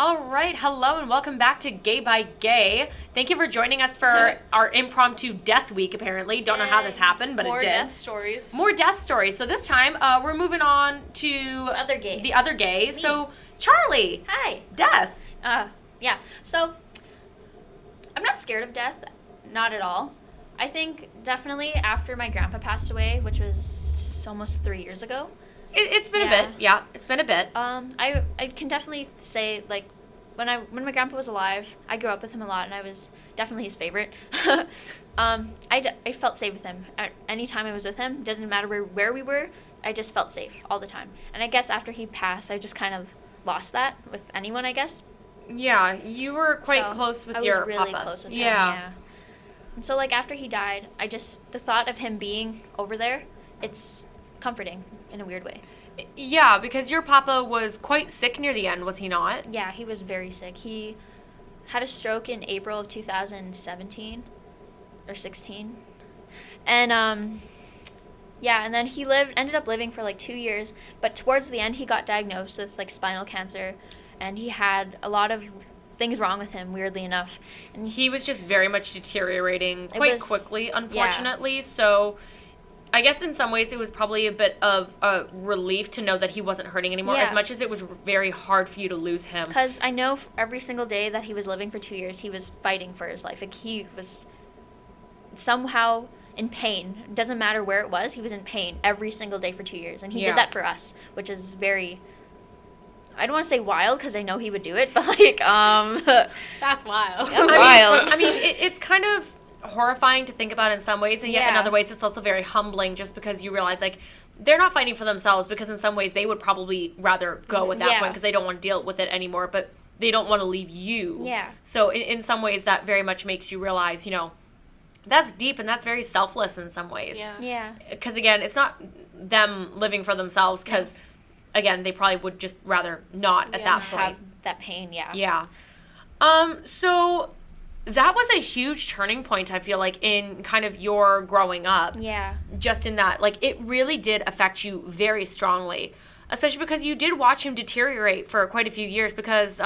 All right, hello and welcome back to Gay by Gay. Thank you for joining us for our impromptu death week, apparently. Don't know how this happened, but it did. More death stories. More death stories. So this time, we're moving on to... The other gay. Me. So, Charlie. Hi. Death. Yeah. So, I'm not scared of death. Not at all. I think definitely after my grandpa passed away, which was almost 3 years ago. It's been a bit. Yeah, it's been a bit. I can definitely say, like, when my grandpa was alive, I grew up with him a lot, and I was definitely his favorite. I felt safe with him. At any time I was with him, doesn't matter where we were, I just felt safe all the time. And I guess after he passed, I just kind of lost that with anyone, I guess. Yeah, you were quite close with your papa. I was really close with him, yeah. And so, like, after he died, the thought of him being over there, it's comforting in a weird way. Yeah, because your papa was quite sick near the end, was he not? Yeah, he was very sick. He had a stroke in April of 2017 or 16. And and then he ended up living for like 2 years, but towards the end he got diagnosed with like spinal cancer, and he had a lot of things wrong with him, weirdly enough. And he was just very much deteriorating quite quickly, unfortunately. Yeah. So I guess in some ways it was probably a bit of a relief to know that he wasn't hurting anymore, as much as it was very hard for you to lose him. Because I know every single day that he was living for 2 years, he was fighting for his life. Like, he was somehow in pain. It doesn't matter where it was, he was in pain every single day for 2 years. And he did that for us, which is very... I don't want to say wild, because I know he would do it, but, like, That's wild. That's wild. I mean, it's kind of horrifying to think about in some ways, and yet in other ways it's also very humbling, just because you realize, like, they're not fighting for themselves, because in some ways they would probably rather go at that point, because they don't want to deal with it anymore, but they don't want to leave you. Yeah. So in some ways that very much makes you realize, you know, that's deep and that's very selfless in some ways. Yeah. Because, again, it's not them living for themselves, because, again, they probably would just rather not at that point. Have that pain, Yeah. So that was a huge turning point, I feel like, in kind of your growing up. Yeah. Just in that, like, it really did affect you very strongly, especially because you did watch him deteriorate for quite a few years, because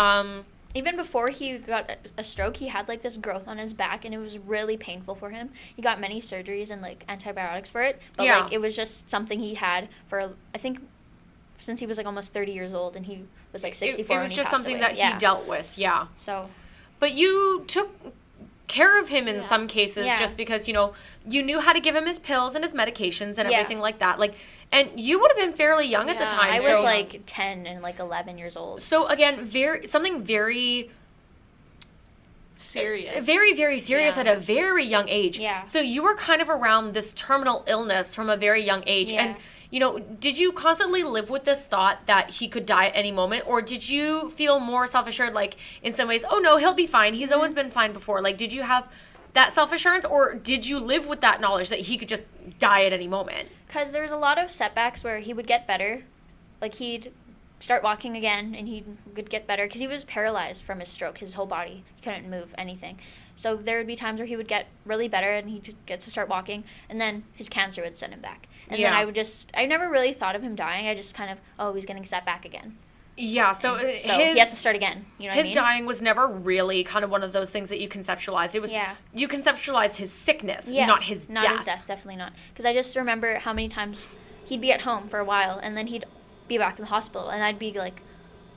even before he got a stroke, he had, like, this growth on his back, and it was really painful for him. He got many surgeries and, like, antibiotics for it, but, like, it was just something he had for, I think, since he was, like, almost 30 years old, and he was, like, 64 when he passed away. It was just something that he dealt with, So... But you took care of him in some cases, just because, you know, you knew how to give him his pills and his medications and everything like that. Like, and you would have been fairly young at the time. I was like 10 and like 11 years old. So again, something very serious. Very, very serious at a very young age. Yeah. So you were kind of around this terminal illness from a very young age. Yeah. And, you know, did you constantly live with this thought that he could die at any moment? Or did you feel more self-assured, like, in some ways, oh, no, he'll be fine. He's always been fine before. Like, did you have that self-assurance? Or did you live with that knowledge that he could just die at any moment? Because there was a lot of setbacks where he would get better. Like, he'd start walking again, and he would get better. Because he was paralyzed from his stroke, his whole body. He couldn't move anything. So there would be times where he would get really better, and he gets to start walking. And then his cancer would send him back. And then I never really thought of him dying. I just kind of, he's getting set back again. Yeah, so he has to start again. You know what I mean? His dying was never really kind of one of those things that you conceptualized. It was, you conceptualized his sickness, not his death. Not his death, definitely not. Because I just remember how many times he'd be at home for a while, and then he'd be back in the hospital, and I'd be like,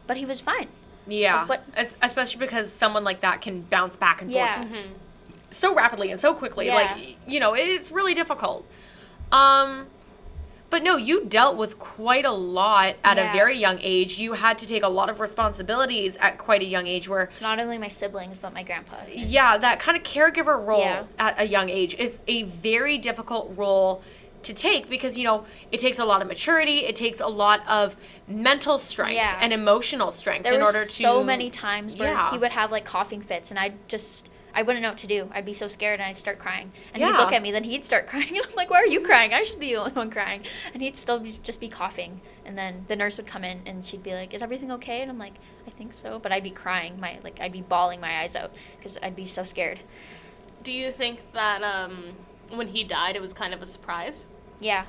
but he was fine. Yeah, like, especially because someone like that can bounce back and forth so rapidly and so quickly. Like, you know, it's really difficult. But no, you dealt with quite a lot at a very young age. You had to take a lot of responsibilities at quite a young age, where... Not only my siblings, but my grandpa. Yeah, that kind of caregiver role at a young age is a very difficult role to take, because, you know, it takes a lot of maturity, it takes a lot of mental strength and emotional strength in order to... so many times where he would have, like, coughing fits, and I wouldn't know what to do. I'd be so scared, and I'd start crying. And he'd look at me, then he'd start crying. And I'm like, why are you crying? I should be the only one crying. And he'd still just be coughing. And then the nurse would come in, and she'd be like, is everything okay? And I'm like, I think so. But I'd be crying. I'd be bawling my eyes out because I'd be so scared. Do you think that when he died, it was kind of a surprise? Yeah.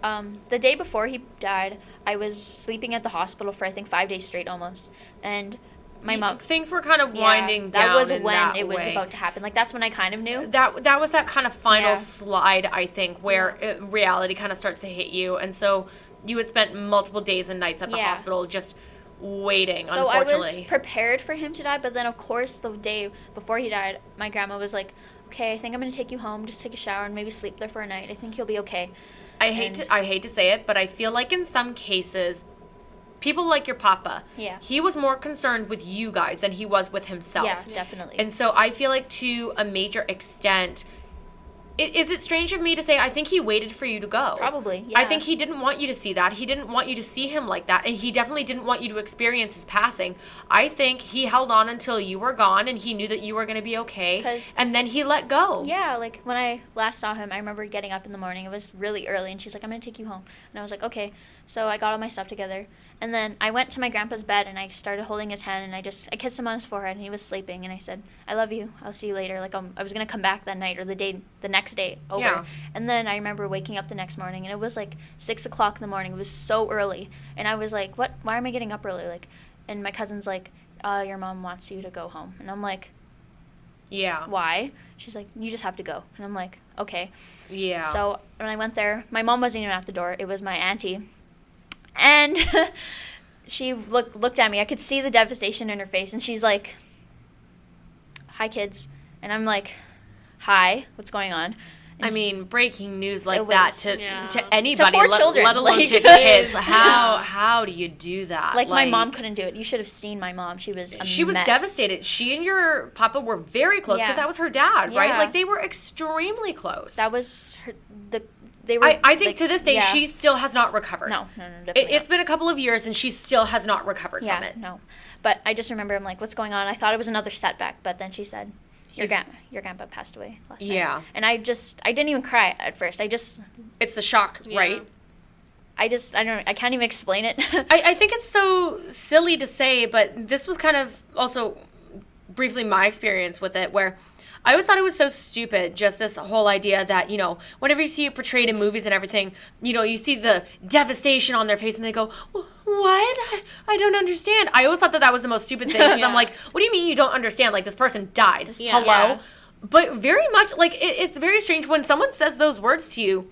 The day before he died, I was sleeping at the hospital for, I think, 5 days straight almost. And my mom. Things were kind of Yeah, winding down. That was in when that it was way. about to happen. Like, that's when I kind of knew. That was that kind of final Yeah. slide, I think, where reality kind of starts to hit you. And so you had spent multiple days and nights at the Yeah. hospital just waiting, So I was unfortunately. prepared for him to die, but then, of course, the day before he died, my grandma was like, okay, I think I'm going to take you home, just take a shower and maybe sleep there for a night. I think you'll be okay. I hate to say it, but I feel like in some cases, people like your papa, Yeah. he was more concerned with you guys than he was with himself. Yeah, definitely. And so I feel like to a major extent, is it strange of me to say I think he waited for you to go? Probably, yeah. I think he didn't want you to see that. He didn't want you to see him like that. And he definitely didn't want you to experience his passing. I think he held on until you were gone and he knew that you were going to be okay. 'Cause- And then he let go. Yeah, like, when I last saw him, I remember getting up in the morning. It was really early, and she's like, I'm going to take you home. And I was like, okay. So I got all my stuff together. And then I went to my grandpa's bed, and I started holding his hand, and I kissed him on his forehead, and he was sleeping. And I said, I love you. I'll see you later. Like, I was going to come back that night or the next day over. Yeah. And then I remember waking up the next morning, and it was like 6 o'clock in the morning. It was so early. And I was like, what? Why am I getting up early? Like, and my cousin's like, your mom wants you to go home. And I'm like, Yeah. why? She's like, you just have to go. And I'm like, okay. Yeah. So when I went there, my mom wasn't even at the door. It was my auntie. And she looked at me. I could see the devastation in her face. And she's like, hi, kids. And I'm like, hi, what's going on? And I mean, breaking news like It that was- to anybody, To 4 children, let alone like- to kids. How do you do that? like, my mom couldn't do it. You should have seen my mom. She was a She was mess. devastated. She and your papa were very close because Yeah. that was her dad, right? Yeah. Like they were extremely close. That was her. They were. I think like, to this day yeah. she still has not recovered. No, definitely It's been a couple of years and she still has not recovered not. from it. No. But I just remember I'm like, what's going on? I thought it was another setback, but then she said, your grandpa passed away last night. Yeah. And I didn't even cry at first. It's the shock, right? I can't even explain it. I think it's so silly to say, but this was kind of also briefly my experience with it, where I always thought it was so stupid, just this whole idea that, whenever you see it portrayed in movies and everything, you see the devastation on their face and they go, what? I don't understand. I always thought that was the most stupid thing because I'm like, what do you mean you don't understand? Like, this person died. Yeah. Hello? Yeah. But very much, like, it's very strange when someone says those words to you.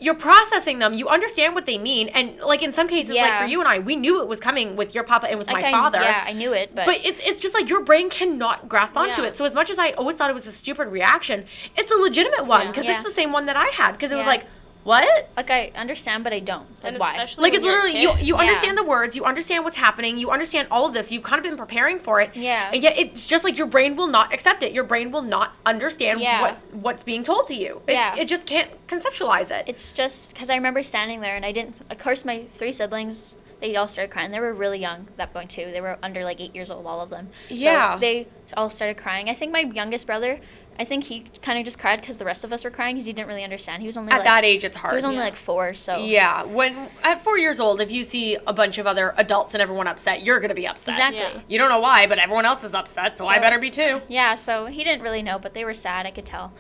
You're processing them. You understand what they mean. And, like, in some cases, like, Yeah. for you and I, we knew it was coming with your papa and with Like, my father. Yeah, I knew it, but it's just like your brain cannot grasp onto Yeah. it. So as much as I always thought it was a stupid reaction, it's a legitimate one because Yeah. it's the same one that I had. Because it was Yeah. like, what? like, I understand, but I don't. Like, And why? especially Like, when it's you're a literally, kid. you Yeah. understand the words, you understand what's happening, you understand all of this. You've kind of been preparing for it. Yeah. And yet it's just like your brain will not accept it. Your brain will not understand Yeah. what's being told to you. Yeah. It just can't conceptualize it. It's just because I remember standing there and I didn't. Of course, my 3 siblings, they all started crying. They were really young at that point too. They were under like 8 years old, all of them. Yeah. So they all started crying. I think my youngest brother, I think he kind of just cried because the rest of us were crying because he didn't really understand. He was only At like, that age, it's hard. he was only Yeah. like 4, so Yeah, when at 4 years old, if you see a bunch of other adults and everyone upset, you're gonna be upset. Exactly. Yeah. You don't know why, but everyone else is upset, so I So- better be too. Yeah, so he didn't really know, but they were sad. I could tell,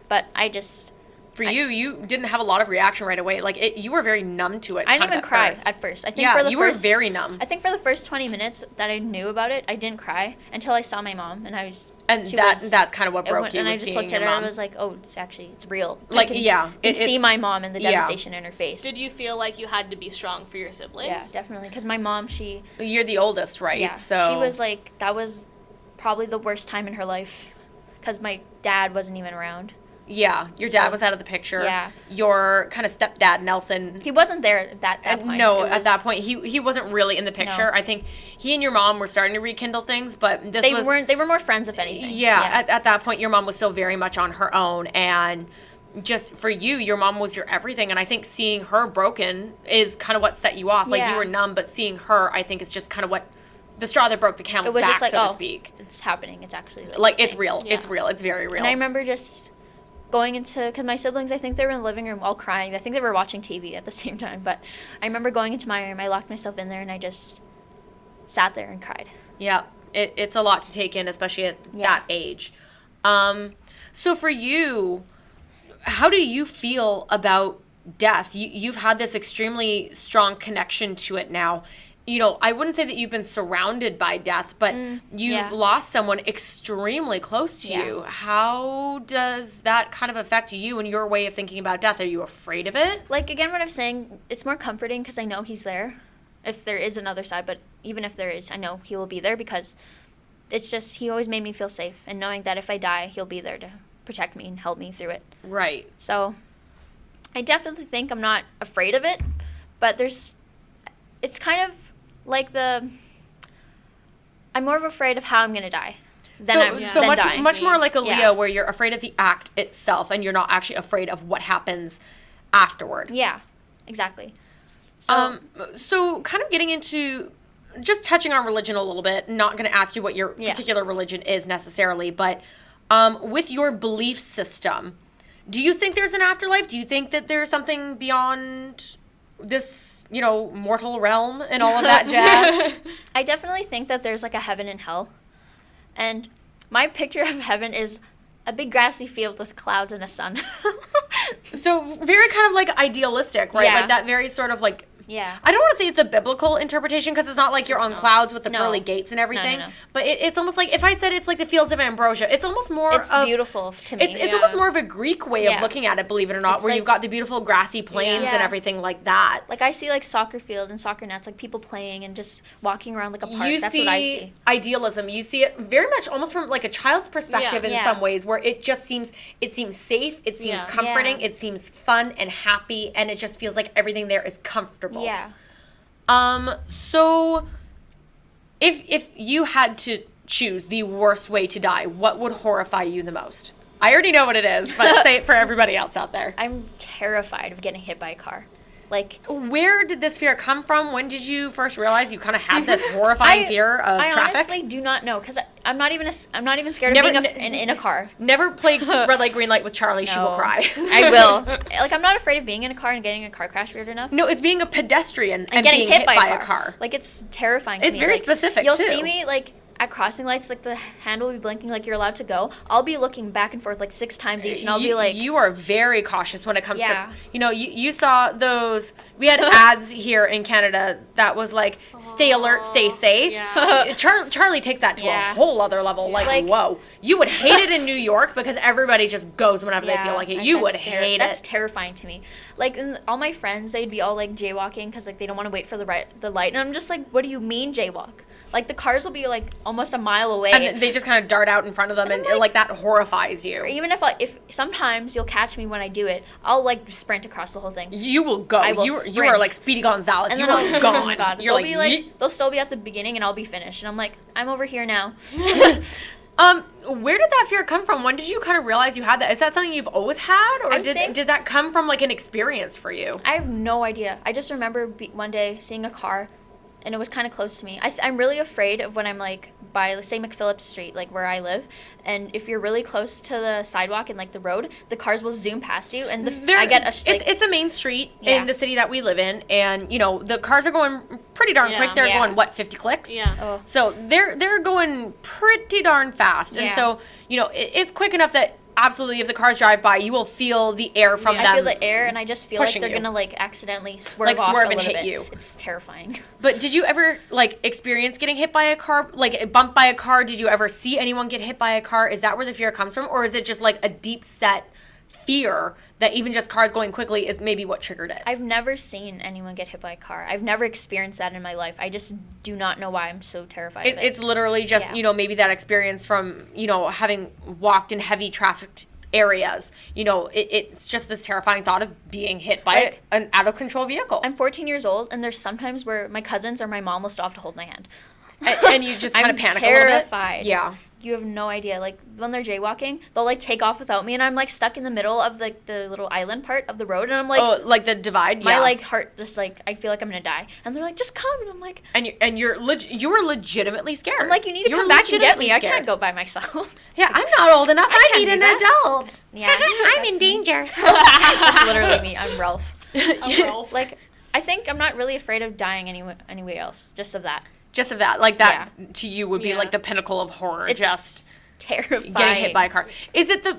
but For you, you didn't have a lot of reaction right away. Like you were very numb to it. I didn't kind of even at cry first. at first. I think Yeah, for the you first, were very numb. I think for the first 20 minutes that I knew about it, I didn't cry until I saw my mom, and And she that's kind of what broke you. And I was just seeing looked at your her mom. and was like, oh, it's real. Like, I can, yeah, can see it's- my mom and the yeah. devastation in her face. Did you feel like you had to be strong for your siblings? Yeah, definitely. Because my mom, You're the oldest, right? yeah, So she was like, that was probably the worst time in her life, because my dad wasn't even around. Yeah, your dad So- was out of the picture. Yeah. Your kind of stepdad, Nelson. He wasn't there at that point. No, It at was- that point, he wasn't really in the picture. No. I think he and your mom were starting to rekindle things, but this They was weren't. They were more friends, if anything. Yeah, at that point, your mom was still very much on her own. And just for you, your mom was your everything. And I think seeing her broken is kind of what set you off. Like, you Yeah. were numb, but seeing her, I think, is just kind of what the straw that broke the It camel's was back, just like, so to oh, speak. it's happening. It's actually Like, it's thing. real. Yeah. It's real. It's very real. And I remember just going into, because my siblings, I think they were in the living room all crying. I think they were watching TV at the same time. But I remember going into my room, I locked myself in there, and I just sat there and cried. Yeah, it's a lot to take in, especially at Yeah. that age. So for you, how do you feel about death? You've had this extremely strong connection to it now. I wouldn't say that you've been surrounded by death, but you've lost someone extremely close to you. How does that kind of affect you and your way of thinking about death? Are you afraid of it? Like, again, what I'm saying, it's more comforting because I know he's there, if there is another side. But even if there is, I know he will be there because it's just, he always made me feel safe. And knowing that if I die, he'll be there to protect me and help me through it. Right. So I definitely think I'm not afraid of it, but it's kind of like I'm more of afraid of how I'm going to die than dying. Much more like Aaliyah, where you're afraid of the act itself and you're not actually afraid of what happens afterward. Yeah, exactly. So, so kind of getting into, just touching on religion a little bit, not going to ask you what your particular religion is necessarily, but with your belief system, do you think there's an afterlife? Do you think that there's something beyond this, mortal realm and all of that jazz? I definitely think that there's like a heaven and hell. And my picture of heaven is a big grassy field with clouds and a sun. So very kind of like idealistic, right? Yeah. Like that very sort of like, yeah. I don't want to say it's a biblical interpretation because it's not like you're on clouds with the pearly gates and everything. No. But it's almost like, if I said it's like the fields of ambrosia, it's almost more It's beautiful to me. It's almost more of a Greek way of looking at it, believe it or not, It's where like, you've got the beautiful grassy plains and everything like that. Like I see like soccer field and soccer nets, like people playing and just walking around like a park. That's what I see. Idealism. You see it very much almost from like a child's perspective in some ways, where it just seems safe, it seems comforting, it seems fun and happy, and it just feels like everything there is comfortable. Yeah. So if you had to choose the worst way to die, what would horrify you the most? I already know what it is, but say it for everybody else out there. I'm terrified of getting hit by a car. Like, where did this fear come from? When did you first realize you kind of had this horrifying fear of traffic? I honestly do not know, because I'm not even scared of being in a car. Never play red light, green light with Charlie. No. She will cry. I will. Like, I'm not afraid of being in a car and getting in a car crash weird enough. No, it's being a pedestrian and getting being hit by a car. Like, it's terrifying to me. It's very specific, You'll too. see me, like, at crossing lights, like, the hand will be blinking like you're allowed to go. I'll be looking back and forth, like, 6 times each, and I'll be like... You are very cautious when it comes to... You saw those... We had ads here in Canada that was like, stay alert, stay safe. Yeah. Charlie takes that to a whole other level. Like, whoa. You would hate it in New York because everybody just goes whenever they feel like it. You would hate it. That's terrifying to me. Like, and all my friends, they'd be all, like, jaywalking because, like, they don't want to wait for the light. And I'm just like, what do you mean jaywalk? Like, the cars will be, like, almost a mile away. And they just kind of dart out in front of them, and like that horrifies you. Or even if sometimes you'll catch me when I do it, I'll, like, sprint across the whole thing. You will go. I will You are like Speedy Gonzalez. And you are gone. Oh my God. You're they'll still be at the beginning, and I'll be finished. And I'm like, I'm over here now. Where did that fear come from? When did you kind of realize you had that? Is that something you've always had, or did that come from, like, an experience for you? I have no idea. I just remember one day seeing a car, and it was kind of close to me. I'm really afraid of when I'm, like, by, say, McPhillips Street, like, where I live. And if you're really close to the sidewalk and, like, the road, the cars will zoom past you. And I get it's a main street in the city that we live in. And, the cars are going pretty darn quick. They're going, 50 clicks? Yeah. Oh. So they're going pretty darn fast. And so, it's quick enough that absolutely, if the cars drive by, you will feel the air from them. I feel the air, and I just feel like they're going to, like, accidentally swerve off a little and hit bit. you. It's terrifying. But did you ever, like, experience getting hit by a car, like, bumped by a car? Did you ever see anyone get hit by a car? Is that where the fear comes from? Or is it just, like, a deep-set fear that even just cars going quickly is maybe what triggered it? I've never seen anyone get hit by a car. I've never experienced that in my life. I just do not know why I'm so terrified of it. It's literally just, maybe that experience from, having walked in heavy trafficked areas. It's just this terrifying thought of being hit by an out-of-control vehicle. I'm 14 years old, and there's sometimes where my cousins or my mom will still have to hold my hand. And you just kind of panic a little bit? I'm terrified. Yeah. You have no idea. Like, when they're jaywalking, they'll, like, take off without me, and I'm, like, stuck in the middle of, like, the little island part of the road, and I'm, like... Oh, like the divide? My, like, heart just, like, I feel like I'm gonna die. And they're like, just come, and I'm like... And you were legitimately scared. I'm like, you need to come back and get me. I can't go by myself. Yeah, I'm not old enough. I need an adult. Yeah. I'm in danger. That's literally me. I'm Ralph. Ralph. Like, I think I'm not really afraid of dying anyway else, just of that. Just of that. Like, that to you would be, like, the pinnacle of horror. It's just terrifying. Getting hit by a car. Is it the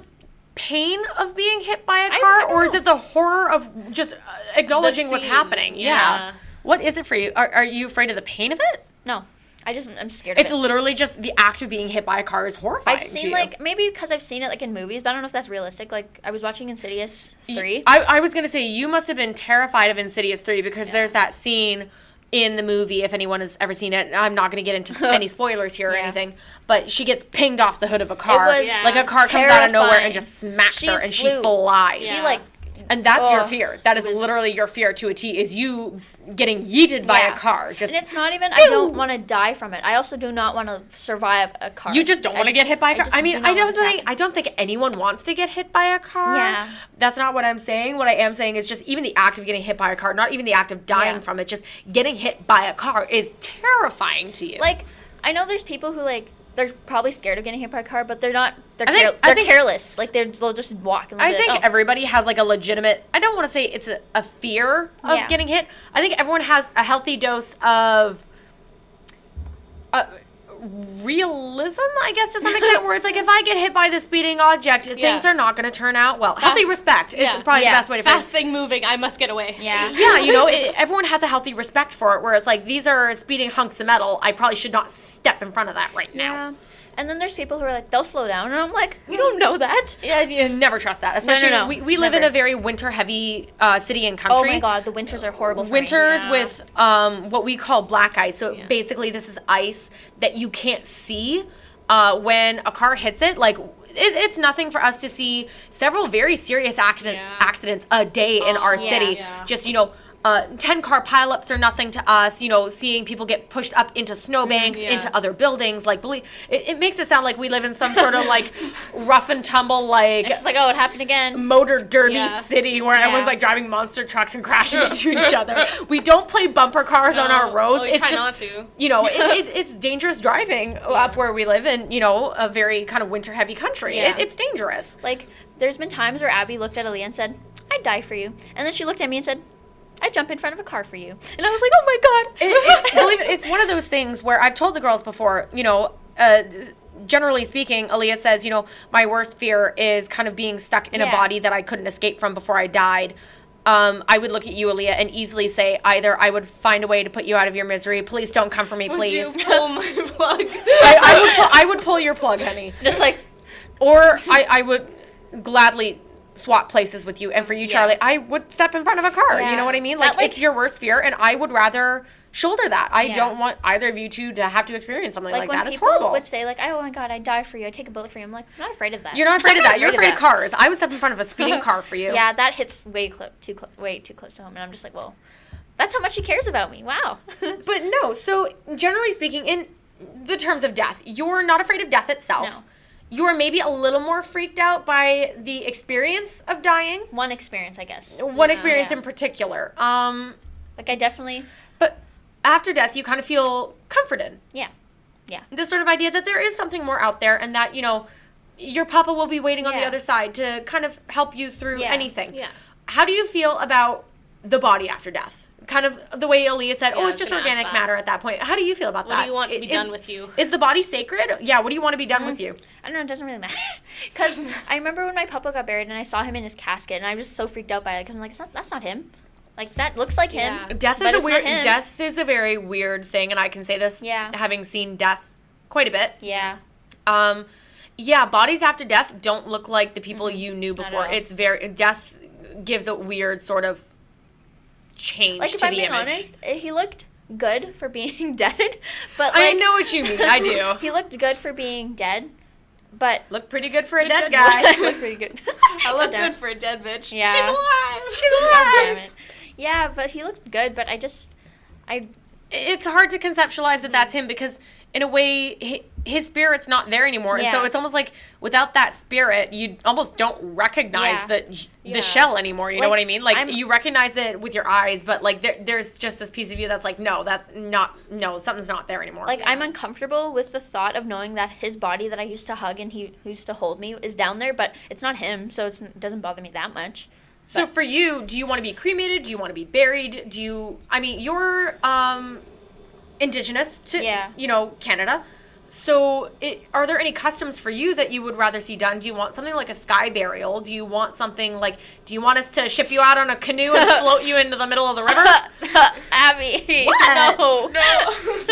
pain of being hit by a car, or is it the horror of just acknowledging what's happening? Yeah. What is it for you? Are you afraid of the pain of it? No. I'm scared of It's it. literally just the act of being hit by a car is horrifying I've to seen, you. like, maybe because I've seen it, like, in movies, but I don't know if that's realistic. Like, I was watching Insidious 3. I was going to say, you must have been terrified of Insidious 3 because there's that scene in the movie, if anyone has ever seen it. I'm not going to get into any spoilers here or anything, but she gets pinged off the hood of a car. It was like a car comes out of nowhere and terrifying. just smacks She her and she flew. flies. She, Yeah. like, And that's your Oh, fear. That is it was- literally your fear to a T, is you getting yeeted by a car. Just and it's not even, I don't want to die from it. I also do not want to survive a car. you just don't want to get hit by a car. just I mean, do not want it to happen. I don't think anyone wants to get hit by a car. Yeah. That's not what I'm saying. What I am saying is just even the act of getting hit by a car, not even the act of dying Yeah. from it, just getting hit by a car is terrifying to you. Like, I know there's people who, like, they're probably scared of getting hit by a car, but they're not. They're I they're think- careless. Like they'll just walk. And they'll I be like, think "Oh." everybody has like a legitimate, I don't want to say it's a fear of Yeah. getting hit. I think everyone has a healthy dose of realism, I guess, to some extent, where it's like, if I get hit by the speeding object, things are not going to turn out well. Healthy respect is probably the best way to put it. Fast thing moving, I must get away. Yeah. Yeah, you know, everyone has a healthy respect for it, where it's like, these are speeding hunks of metal. I probably should not step in front of that right now. Yeah. And then there's people who are like, they'll slow down, and I'm like, you don't know that. Yeah, you never trust that. Especially, no, we live in never. a very winter-heavy city and Oh country. my god, the winters are horrible for me. Winters Yeah. with what we call black ice. So basically, this is ice that you can't see when a car hits it. Like, it's nothing for us to see several very serious accidents a day in our yeah. city. Yeah. Just, 10-car pileups are nothing to us. Seeing people get pushed up into snowbanks, into other buildings. Like, it makes it sound like we live in some sort of, like, rough and tumble, like, It's just like, oh, it happened again. motor derby Yeah. city where everyone's like driving monster trucks and crashing into each other. We don't play bumper cars on our roads. We It's try just, not to. it's dangerous driving up where we live in, a very kind of winter heavy country. Yeah. It's dangerous. Like, there's been times where Abby looked at Aaliyah and said, I'd die for you. And then she looked at me and said, I'd jump in front of a car for you. And I was like, oh my god. Believe it, it's one of those things where I've told the girls before, generally speaking, Aaliyah says, my worst fear is kind of being stuck in a Yeah. body that I couldn't escape from before I died. I would look at you, Aaliyah, and easily say either I would find a way to put you out of your misery. Please don't come for me, Would please. you pull my plug? I would pull your plug, honey. Just like, Or I would gladly swap places with you. And for you, Yeah. Charlie, I would step in front of a car. You Yeah. know what I mean? That, Like, it's your worst fear, and I would rather shoulder that. I Yeah. don't want either of you two to have to experience something like when that. It's people horrible. would say, like, oh my god, I'd die for you, I'd take a bullet for you. I'm like, I'm not afraid of that. You're not afraid of that. You're afraid of that. cars. I would step in front of a speeding car for you. Yeah, that hits way too close to home. And I'm just like, well, that's how much he cares about me. Wow. But no, so generally speaking, in the terms of death, you're not afraid of death itself. No. You're maybe a little more freaked out by the experience of dying. One experience, I guess. One experience Yeah. in particular. Like, I definitely, But after death, you kind of feel comforted. yeah. This sort of idea that there is something more out there and that, your papa will be waiting on the Yeah. other side to kind of help you through Yeah. anything. Yeah. How do you feel about the body after death? Kind of the way Aaliyah said, Yeah, I it's was just gonna ask organic that. matter at that point. How do you feel about What that? do you want to be Is- done with you? Is the body sacred? Yeah, what do you want to be done with you? I don't know, it doesn't really matter. Because I remember when my papa got buried and I saw him in his casket and I was just so freaked out by it because I'm like, that's not him. Like, that looks like him. Yeah. Death but is a it's not weird. him. Death is a very weird thing, and I can say this, Yeah. having seen death quite a bit. Yeah. Bodies after death don't look like the people you knew Not at before. all. It's very death gives a weird sort of change Like, to if I'm the being image. honest, he looked good for being dead. But, I like, know what you mean. I do. he looked good for being dead. But Look pretty good for a Look dead good. guy. he looked pretty good. I look Damn. good for a dead bitch. Yeah. She's alive. She's God damn alive. it. Yeah, but he looked good. But I It's hard to conceptualize that that's him because, in a way, his spirit's not there anymore, and so Yeah. it's almost like without that spirit, you almost don't recognize Yeah. the shell anymore. You know Like, what I mean? Like, I'm- you recognize it with your eyes, but like there's just this piece of you that's like, no, something's not there anymore. Like, I'm uncomfortable with the thought of knowing that his body that I used to hug and he used to hold me is down there, but it's not him, so it doesn't bother me that much. So for you, do you want to be cremated? Do you want to be buried? You're indigenous to, Yeah. Canada. So, are there any customs for you that you would rather see done? Do you want something like a sky burial? Do you want something like, do you want us to ship you out on a canoe and float you into the middle of the river? Abby. What? No.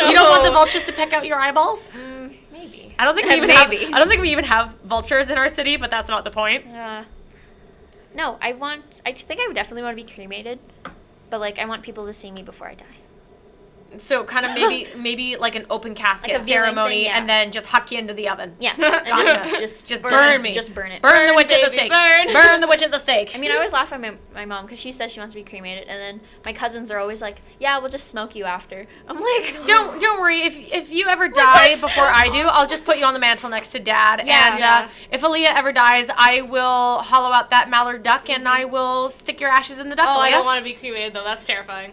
You don't want the vultures to peck out your eyeballs? Maybe. I don't think we even have. I don't think we even have vultures in our city, but that's not the point. No, I think I would definitely want to be cremated, but like I want people to see me before I die. So kind of maybe like an open casket Like a viewing ceremony, thing, yeah. and then just huck you into the oven. Yeah. Gotcha. Just burn me. Just burn it. Burn the witch at the baby, stake. burn. The witch at the stake. I mean, I always laugh at my mom because she says she wants to be cremated, and then my cousins are always like, "Yeah, we'll just smoke you after." I'm like, Don't worry. If you ever die before I do, I'll just put you on the mantle next to Dad. Yeah. And if Aaliyah ever dies, I will hollow out that mallard duck and I will stick your ashes in the duck. Oh, I Aaliyah. don't want to be cremated though. That's terrifying.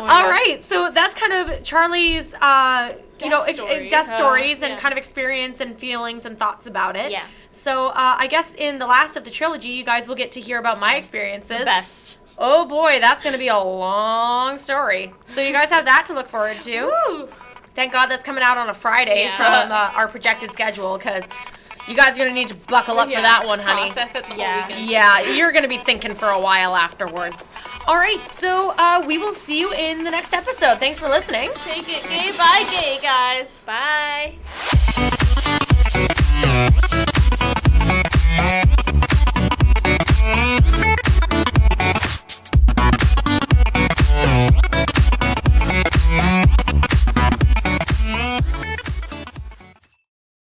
All right, so that's kind of Charlie's, death stories and yeah. kind of experience and feelings and thoughts about it. Yeah. So I guess in the last of the trilogy, you guys will get to hear about my experiences. best. Oh boy, that's going to be a long story. So you guys have that to look forward to. Woo. Thank God that's coming out on a Friday Yeah. from our projected schedule, because you guys are going to need to buckle up for that one, honey. Process it the whole Yeah. weekend. Yeah, you're going to be thinking for a while afterwards. All right, so we will see you in the next episode. Thanks for listening. Take it gay by gay, guys. Bye.